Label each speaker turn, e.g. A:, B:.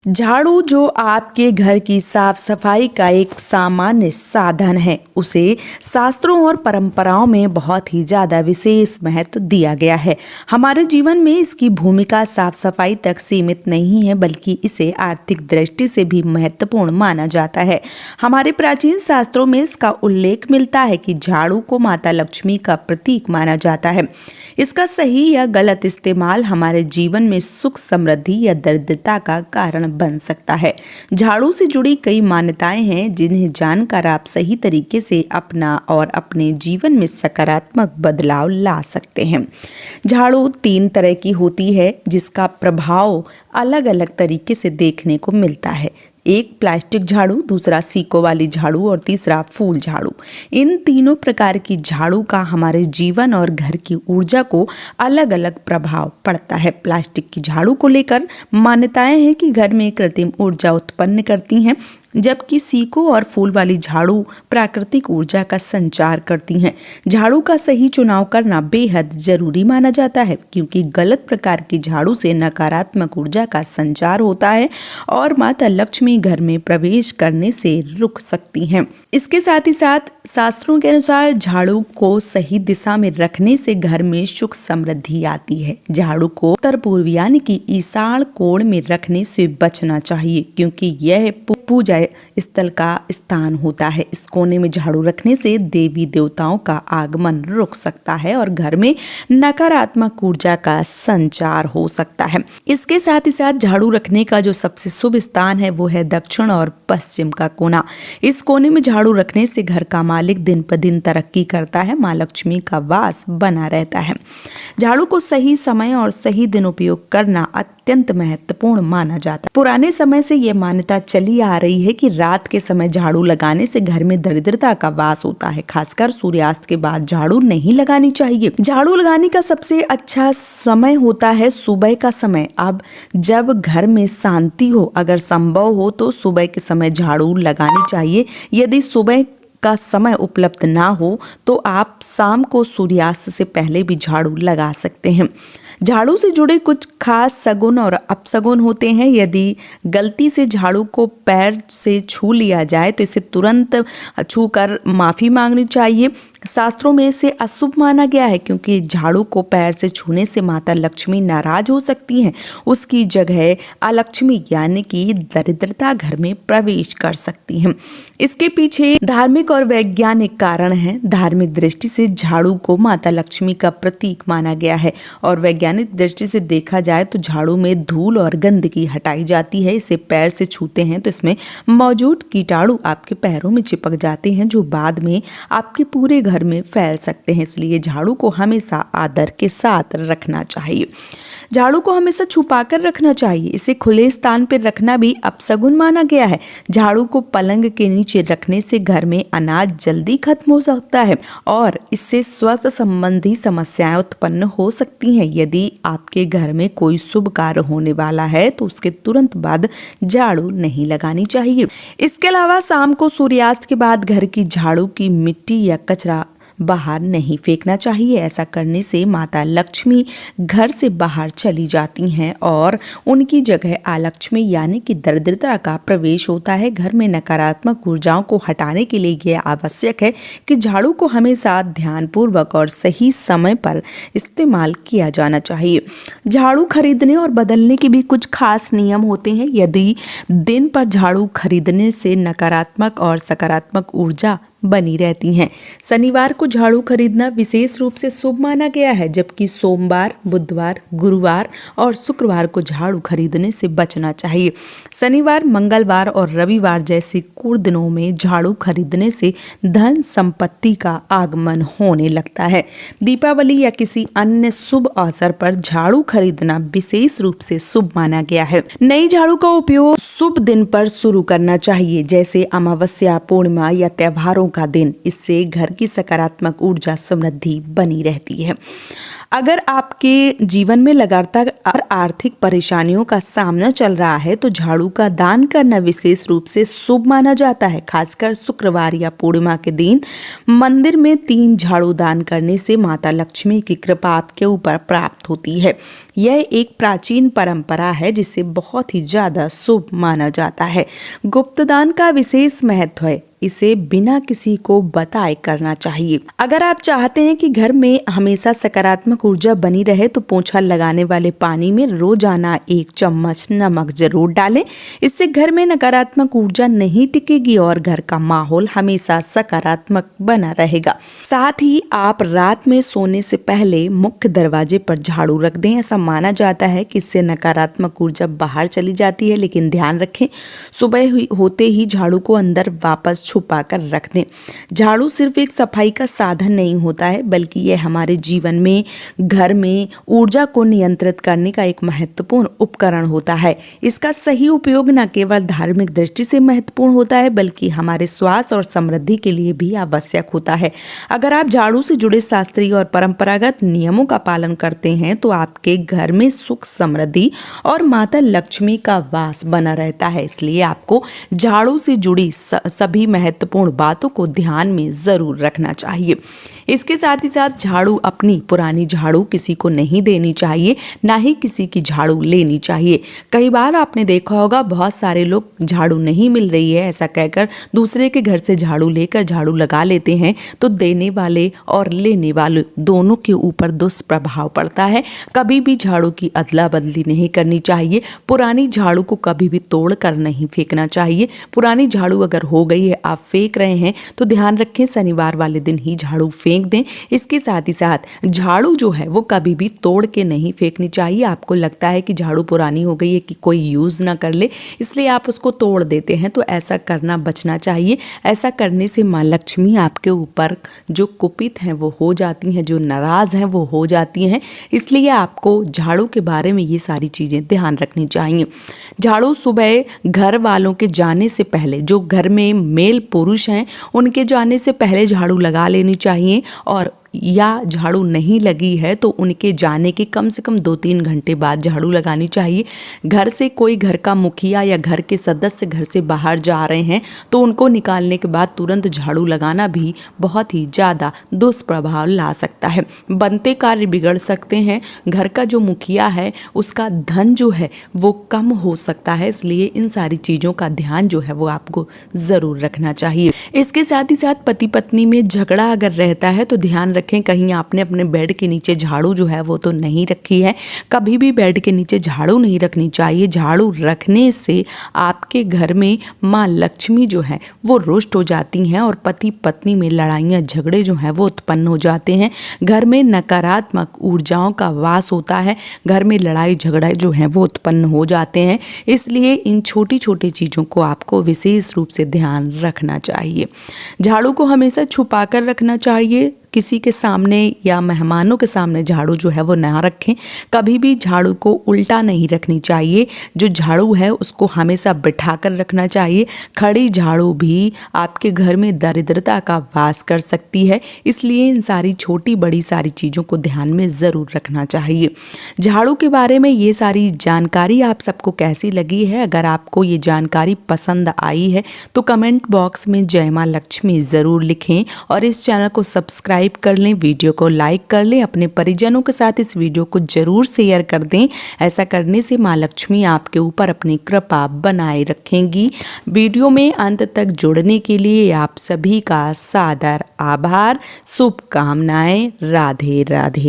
A: झाड़ू जो आपके घर की साफ सफाई का एक सामान्य साधन है, उसे शास्त्रों और परंपराओं में बहुत ही ज़्यादा विशेष महत्व दिया गया है। हमारे जीवन में इसकी भूमिका साफ सफाई तक सीमित नहीं है, बल्कि इसे आर्थिक दृष्टि से भी महत्वपूर्ण माना जाता है। हमारे प्राचीन शास्त्रों में इसका उल्लेख मिलता है कि झाड़ू को माता लक्ष्मी का प्रतीक माना जाता है। इसका सही या गलत इस्तेमाल हमारे जीवन में सुख, समृद्धि या दरिद्रता का कारण बन सकता है। झाड़ू से जुड़ी कई मान्यताएं हैं, जिन्हें जानकर आप सही तरीके से अपना और अपने जीवन में सकारात्मक बदलाव ला सकते हैं। झाड़ू 3 तरह की होती है, जिसका प्रभाव अलग अलग तरीके से देखने को मिलता है। एक प्लास्टिक झाड़ू, दूसरा सीकों वाली झाड़ू और तीसरा फूल झाड़ू। इन तीनों प्रकार की झाड़ू का हमारे जीवन और घर की ऊर्जा को अलग अलग प्रभाव पड़ता है। प्लास्टिक की झाड़ू को लेकर मान्यताएं हैं कि घर में कृत्रिम ऊर्जा उत्पन्न करती हैं, जबकि सीकों और फूल वाली झाड़ू प्राकृतिक ऊर्जा का संचार करती हैं। झाड़ू का सही चुनाव करना बेहद जरूरी माना जाता है, क्योंकि गलत प्रकार की झाड़ू से नकारात्मक ऊर्जा का संचार होता है और माता लक्ष्मी घर में प्रवेश करने से रुक सकती हैं। इसके साथ ही साथ शास्त्रों के अनुसार झाड़ू को सही दिशा में रखने से घर में सुख समृद्धि आती है। झाड़ू को उत्तर पूर्व यानी कि ईशान कोण में रखने से बचना चाहिए, क्योंकि यह पूजा स्थल का स्थान होता है। इस कोने में झाड़ू रखने से देवी देवताओं का आगमन रुक सकता है और घर में नकारात्मक ऊर्जा का संचार हो सकता है। इसके साथ ही साथ झाड़ू रखने का जो सबसे शुभ स्थान है, वो है दक्षिण और पश्चिम का कोना। इस कोने में झाड़ू रखने से घर का मालिक दिन पर दिन तरक्की करता है, माँ लक्ष्मी का वास बना रहता है। झाड़ू को सही समय और सही दिन उपयोग करना अत्यंत महत्वपूर्ण माना जाता है। पुराने समय से यह मान्यता चली आ रही है कि रात के समय झाड़ू लगाने से घर में दरिद्रता का वास होता है। खासकर सूर्यास्त के बाद झाड़ू नहीं लगानी चाहिए। झाड़ू लगाने का सबसे अच्छा समय होता है सुबह का समय। अब जब घर में शांति हो, अगर संभव हो तो सुबह के समय झाड़ू लगानी चाहिए। यदि सुबह का समय उपलब्ध ना हो तो आप शाम को सूर्यास्त से पहले भी झाड़ू लगा सकते हैं। झाड़ू से जुड़े कुछ खास सगुन और अपशगुन होते हैं। यदि गलती से झाड़ू को पैर से छू लिया जाए तो इसे तुरंत छूकर माफ़ी मांगनी चाहिए। शास्त्रों में इसे अशुभ माना गया है, क्योंकि झाड़ू को पैर से छूने से माता लक्ष्मी नाराज हो सकती हैं। उसकी जगह अलक्ष्मी यानी कि दरिद्रता घर में प्रवेश कर सकती हैं। इसके पीछे धार्मिक और वैज्ञानिक कारण हैं। धार्मिक दृष्टि से झाड़ू को माता लक्ष्मी का प्रतीक माना गया है और वैज्ञानिक दृष्टि से देखा जाए तो झाड़ू में धूल और गंदगी हटाई जाती है। इसे पैर से छूते हैं तो इसमें मौजूद कीटाणु आपके पैरों में चिपक जाते हैं, जो बाद में आपके पूरे घर में फैल सकते हैं। इसलिए झाड़ू को हमेशा आदर के साथ रखना चाहिए। झाड़ू को हमेशा छुपाकर रखना चाहिए। इसे खुले स्थान पर रखना भी अपशगुन माना गया है। झाड़ू को पलंग के नीचे रखने से घर में अनाज जल्दी खत्म हो सकता है और इससे स्वास्थ्य संबंधी समस्याएं उत्पन्न हो सकती हैं। यदि आपके घर में कोई शुभ कार्य होने वाला है तो उसके तुरंत बाद झाड़ू नहीं लगानी चाहिए। इसके अलावा शाम को सूर्यास्त के बाद घर की झाड़ू की मिट्टी या कचरा बाहर नहीं फेंकना चाहिए। ऐसा करने से माता लक्ष्मी घर से बाहर चली जाती हैं और उनकी जगह अलक्ष्मी यानी कि दरिद्रता का प्रवेश होता है। घर में नकारात्मक ऊर्जाओं को हटाने के लिए यह आवश्यक है कि झाड़ू को हमेशा ध्यानपूर्वक और सही समय पर इस्तेमाल किया जाना चाहिए। झाड़ू खरीदने और बदलने के भी कुछ खास नियम होते हैं। यदि दिन पर झाड़ू खरीदने से नकारात्मक और सकारात्मक ऊर्जा बनी रहती हैं। शनिवार को झाड़ू खरीदना विशेष रूप से शुभ माना गया है, जबकि सोमवार, बुधवार, गुरुवार और शुक्रवार को झाड़ू खरीदने से बचना चाहिए। शनिवार, मंगलवार और रविवार जैसे कुछ दिनों में झाड़ू खरीदने से धन संपत्ति का आगमन होने लगता है। दीपावली या किसी अन्य शुभ अवसर पर झाड़ू खरीदना विशेष रूप से शुभ माना गया है। नई झाड़ू का उपयोग शुभ दिन पर शुरू करना चाहिए, जैसे अमावस्या, पूर्णिमा या त्योहारों का दिन। इससे घर की सकारात्मक ऊर्जा समृद्धि बनी रहती है। अगर आपके जीवन में लगातार आर्थिक परेशानियों का सामना चल रहा है तो झाड़ू का दान करना विशेष रूप से शुभ माना जाता है। खासकर शुक्रवार या पूर्णिमा के दिन मंदिर में 3 झाड़ू दान करने से माता लक्ष्मी की कृपा आपके ऊपर प्राप्त होती है। यह एक प्राचीन परंपरा है जिसे बहुत ही ज्यादा शुभ माना जाता है। गुप्तदान का विशेष महत्व है, इसे बिना किसी को बताए करना चाहिए। अगर आप चाहते हैं कि घर में हमेशा सकारात्मक ऊर्जा बनी रहे तो पोंछा लगाने वाले पानी में रोजाना 1 चम्मच नमक जरूर डालें। इससे घर में नकारात्मक ऊर्जा नहीं टिकेगी और घर का माहौल हमेशा सकारात्मक बना रहेगा। साथ ही आप रात में सोने से पहले मुख्य दरवाजे पर झाड़ू रख दें। ऐसा माना जाता है कि इससे नकारात्मक ऊर्जा बाहर चली जाती है, लेकिन ध्यान रखें सुबह होते ही झाड़ू को अंदर वापस छुपा कर रख दें। झाड़ू सिर्फ एक सफाई का साधन नहीं होता है, बल्कि यह हमारे जीवन में घर में ऊर्जा को नियंत्रित करने का एक महत्वपूर्ण उपकरण होता है। इसका सही उपयोग न केवल धार्मिक दृष्टि से महत्वपूर्ण होता है, बल्कि हमारे स्वास्थ्य और समृद्धि के लिए भी आवश्यक होता है। अगर आप झाड़ू से जुड़े शास्त्रीय और परंपरागत नियमों का पालन करते हैं तो आपके घर में सुख, समृद्धि और माता लक्ष्मी का वास बना रहता है। इसलिए आपको झाड़ू से जुड़ी सभी महत्वपूर्ण बातों को ध्यान में जरूर रखना चाहिए। इसके साथ ही साथ झाड़ू अपनी पुरानी झाड़ू किसी को नहीं देनी चाहिए, ना ही किसी की झाड़ू लेनी चाहिए। कई बार आपने देखा होगा बहुत सारे लोग झाड़ू नहीं मिल रही है ऐसा कहकर दूसरे के घर से झाड़ू लेकर झाड़ू लगा लेते हैं, तो देने वाले और लेने वाले दोनों के ऊपर दुष्प्रभाव पड़ता है। कभी भी झाड़ू की अदला बदली नहीं करनी चाहिए। पुरानी झाड़ू को कभी भी तोड़ कर नहीं फेंकना चाहिए। पुरानी झाड़ू अगर हो गई है, आप फेंक रहे हैं, तो ध्यान रखें शनिवार वाले दिन ही झाड़ू फेंक दें। इसके साथ ही साथ झाड़ू जो है वो कभी भी तोड़ के नहीं फेंकनी चाहिए। आपको लगता है कि झाड़ू पुरानी हो गई है कि कोई यूज ना कर ले, इसलिए आप उसको तोड़ देते हैं, तो ऐसा करना बचना चाहिए। ऐसा करने से माँ लक्ष्मी आपके ऊपर जो कुपित हैं वो हो जाती हैं, जो नाराज हैं वो हो जाती हैं। इसलिए आपको झाड़ू के बारे में ये सारी चीजें ध्यान रखनी चाहिए। झाड़ू सुबह घर वालों के जाने से पहले, जो घर में मेल पुरुष हैं उनके जाने से पहले झाड़ू लगा लेनी चाहिए, और या झाड़ू नहीं लगी है तो उनके जाने के कम से कम 2-3 घंटे बाद झाड़ू लगानी चाहिए। घर से कोई घर का मुखिया या घर के सदस्य घर से बाहर जा रहे हैं तो उनको निकालने के बाद तुरंत झाड़ू लगाना भी बहुत ही ज़्यादा दुष्प्रभाव ला सकता है। बनते कार्य बिगड़ सकते हैं। घर का जो मुखिया है उसका धन जो है वो कम हो सकता है। इसलिए इन सारी चीज़ों का ध्यान जो है वो आपको ज़रूर रखना चाहिए। इसके साथ ही साथ पति पत्नी में झगड़ा अगर रहता है तो ध्यान रखें कहीं आपने अपने बेड के नीचे झाड़ू जो है वो तो नहीं रखी है। कभी भी बेड के नीचे झाड़ू नहीं रखनी चाहिए। झाड़ू रखने से आपके घर में माँ लक्ष्मी जो है वो रुष्ट हो जाती हैं और पति पत्नी में लड़ाइयाँ झगड़े जो हैं वो उत्पन्न हो जाते हैं। घर में नकारात्मक ऊर्जाओं का वास होता है। घर में लड़ाई झगड़े जो हैं वो उत्पन्न हो जाते हैं। इसलिए इन छोटी छोटी चीज़ों को आपको विशेष रूप से ध्यान रखना चाहिए। झाड़ू को हमेशा छुपा कर रखना चाहिए। किसी के सामने या मेहमानों के सामने झाड़ू जो है वो ना रखें। कभी भी झाड़ू को उल्टा नहीं रखनी चाहिए। जो झाड़ू है उसको हमेशा बिठा कर रखना चाहिए। खड़ी झाड़ू भी आपके घर में दरिद्रता का वास कर सकती है। इसलिए इन सारी छोटी बड़ी सारी चीज़ों को ध्यान में ज़रूर रखना चाहिए। झाड़ू के बारे में ये सारी जानकारी आप सबको कैसी लगी है? अगर आपको ये जानकारी पसंद आई है तो कमेंट बॉक्स में जय माँ लक्ष्मी ज़रूर लिखें और इस चैनल को सब्सक्राइब कर लें, वीडियो को लाइक कर लें। अपने परिजनों के साथ इस वीडियो को जरूर शेयर कर दें। ऐसा करने से माँ लक्ष्मी आपके ऊपर अपनी कृपा बनाए रखेंगी। वीडियो में अंत तक जुड़ने के लिए आप सभी का सादर आभार। शुभकामनाएं। राधे राधे।